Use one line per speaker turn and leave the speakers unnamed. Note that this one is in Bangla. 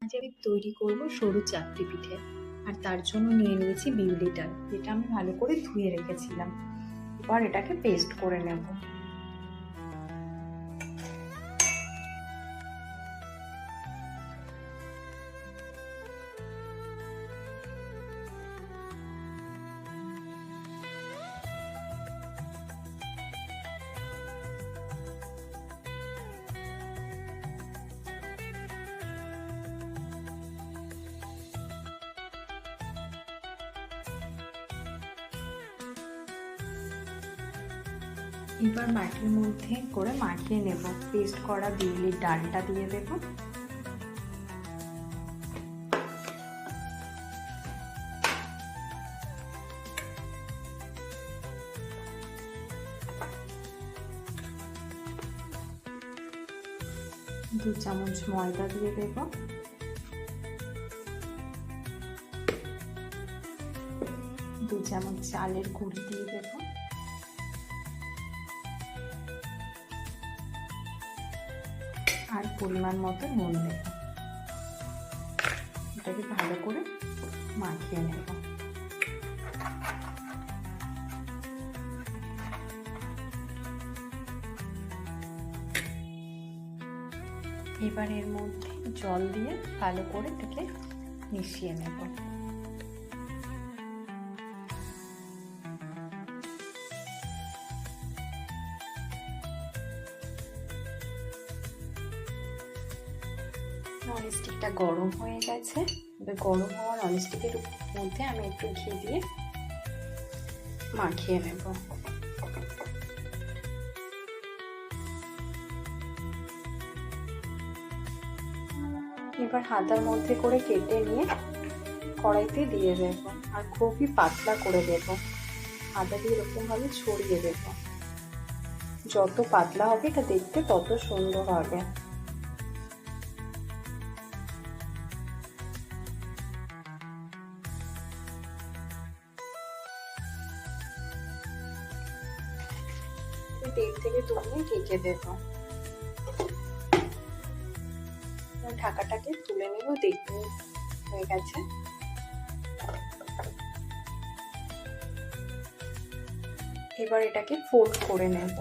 আজ আমি তৈরি করব সরু চাকতি পিঠে। আর তার জন্য নিয়ে নিয়েছি বিউলি ডাল, যেটা আমি ভালো করে ধুয়ে রেখেছিলাম। এবার এটাকে পেস্ট করে নেব। এবার বাটির মধ্যে করে মাখিয়ে নেব। পেস্ট করা বিউলির ডালটা দিয়ে দেব। দু চামচ ময়দা দিয়ে দেব। দু চামচ চালের গুঁড়ি দিয়ে দেব। আর পরিমাণ মতো নুন দেব। এটাকে ভালো করে মাখিয়ে নেব। এবার এর মধ্যে জল দিয়ে ভালো করে এটাকে মিশিয়ে নেব। ননস্টিকটা গরম হয়ে গেছে। এবার গরম হওয়া ননস্টিকের মধ্যে আমি একটু ঘি দিয়ে মাখিয়ে নেব। এবার হাতার মধ্যে করে কেটে নিয়ে কড়াইতে দিয়ে দেব। আর খুবই পাতলা করে দেব। হাতা দিয়ে এরকম ভাবে ছড়িয়ে দেব। যত পাতলা হবে এটা দেখতে তত সুন্দর হবে। দেড় থেকে 2 মিনিট ঢেকে দেব। ঢাকাটাকে তুলে নেব। দেখুন হয়ে গেছে। এবার এটাকে ফোল্ড করে নেব।